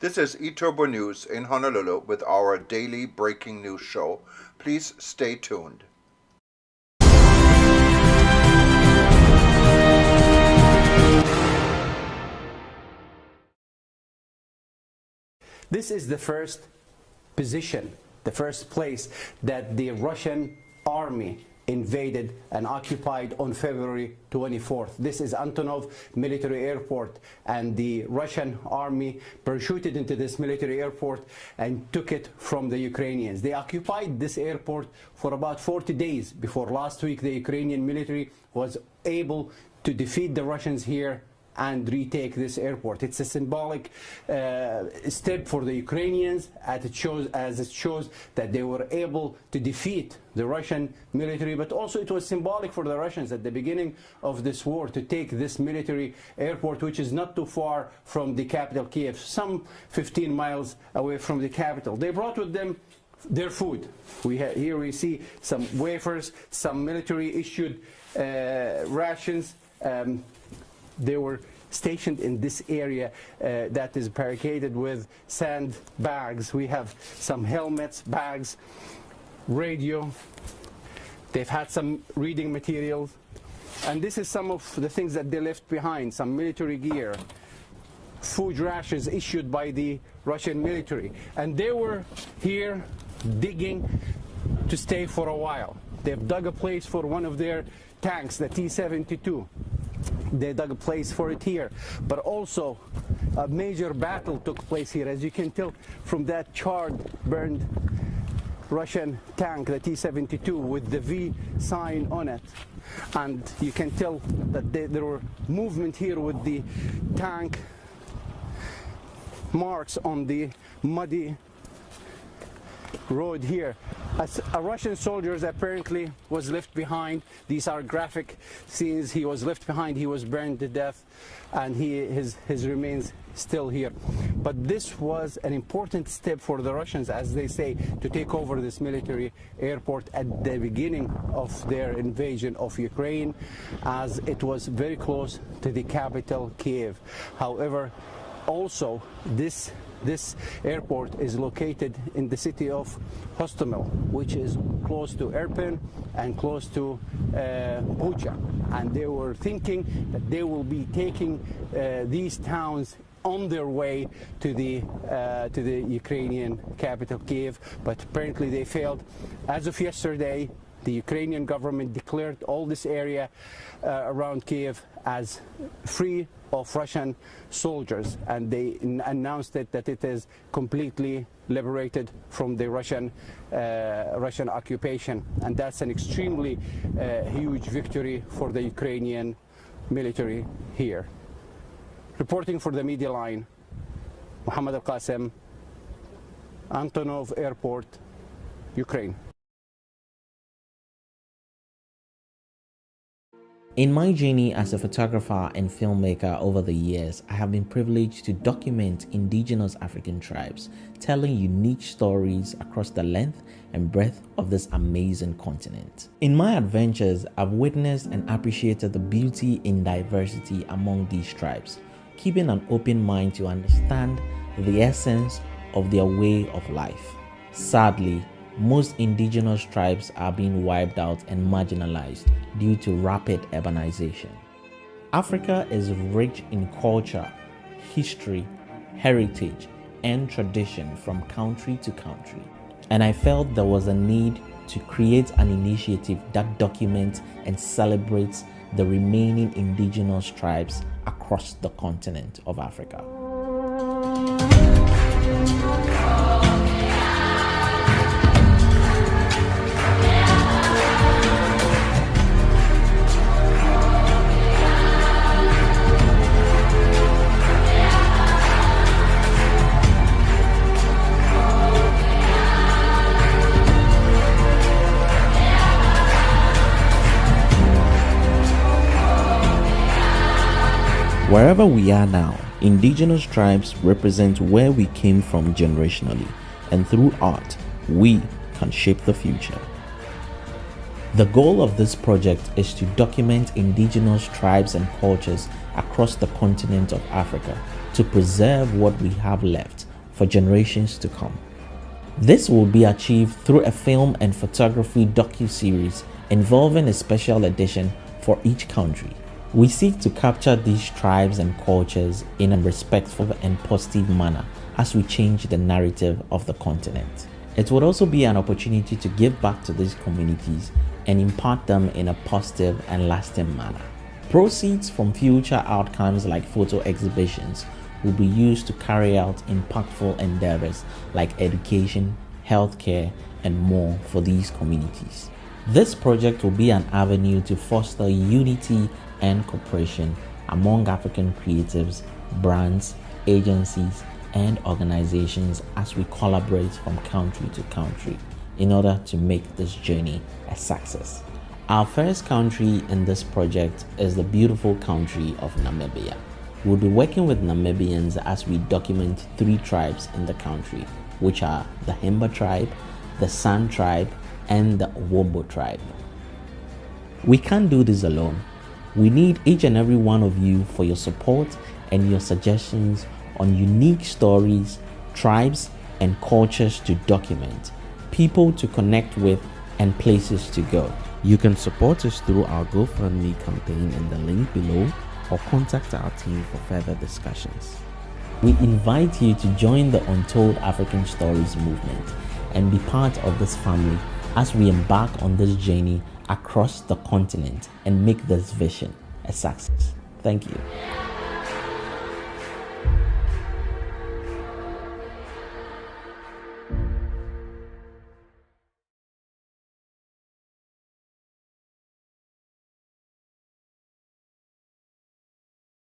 This is eTurbo News in Honolulu with our daily breaking news show. Please stay tuned. This is the first position, the first place that the Russian army invaded and occupied on February 24th. This is Antonov Military Airport, and the Russian army parachuted into this military airport and took it from the Ukrainians. They occupied this airport for about 40 days before last week the Ukrainian military was able to defeat the Russians here and retake this airport. It's a symbolic step for the Ukrainians, as it shows that they were able to defeat the Russian military, but also it was symbolic for the Russians at the beginning of this war to take this military airport, which is not too far from the capital Kiev, some 15 miles away from the capital. They brought with them their food. Here we see some wafers, some military issued rations. They were stationed in this area that is barricaded with sand bags. We have some helmets, bags, radio. They've had some reading materials. And this is some of the things that they left behind, some military gear, food rations issued by the Russian military. And they were here digging to stay for a while. They've dug a place for one of their tanks, the T-72. They dug a place for it here, but also a major battle took place here, as you can tell from that charred, burned Russian tank, the T-72, with the V sign on it. And you can tell that there were movement here with the tank marks on the muddy road here. A Russian soldier apparently was left behind. These are graphic scenes. He was left behind. He was burned to death, and his remains still here. But this was an important step for the Russians, as they say, to take over this military airport at the beginning of their invasion of Ukraine, as it was very close to the capital, Kiev. However, also this airport is located in the city of Hostomel, which is close to Irpin and close to Bucha. And they were thinking that they will be taking these towns on their way to the Ukrainian capital, Kiev, but apparently they failed. As of yesterday, the Ukrainian government declared all this area around Kiev as free of Russian soldiers, and they announced that it is completely liberated from the Russian occupation, and that's an extremely huge victory for the Ukrainian military here. Reporting for the Media Line, Mohammed Al-Qasim, Antonov Airport, Ukraine. In my journey as a photographer and filmmaker over the years, I have been privileged to document indigenous African tribes, telling unique stories across the length and breadth of this amazing continent. In my adventures, I've witnessed and appreciated the beauty in diversity among these tribes, keeping an open mind to understand the essence of their way of life. Sadly, most indigenous tribes are being wiped out and marginalized due to rapid urbanization. Africa is rich in culture, history, heritage, and tradition from country to country. And I felt there was a need to create an initiative that documents and celebrates the remaining indigenous tribes across the continent of Africa. Wherever we are now, indigenous tribes represent where we came from generationally, and through art, we can shape the future. The goal of this project is to document indigenous tribes and cultures across the continent of Africa to preserve what we have left for generations to come. This will be achieved through a film and photography docu-series involving a special edition for each country. We seek to capture these tribes and cultures in a respectful and positive manner as we change the narrative of the continent. It would also be an opportunity to give back to these communities and impart them in a positive and lasting manner. Proceeds from future outcomes like photo exhibitions will be used to carry out impactful endeavors like education, healthcare, and more for these communities. This project will be an avenue to foster unity and cooperation among African creatives, brands, agencies, and organizations as we collaborate from country to country in order to make this journey a success. Our first country in this project is the beautiful country of Namibia. We'll be working with Namibians as we document 3 tribes in the country, which are the Himba tribe, the San tribe, and the Wombo tribe. We can't do this alone. We need each and every one of you for your support and your suggestions on unique stories, tribes, and cultures to document, people to connect with, and places to go. You can support us through our GoFundMe campaign in the link below or contact our team for further discussions. We invite you to join the Untold African Stories movement and be part of this family as we embark on this journey across the continent and make this vision a success. Thank you.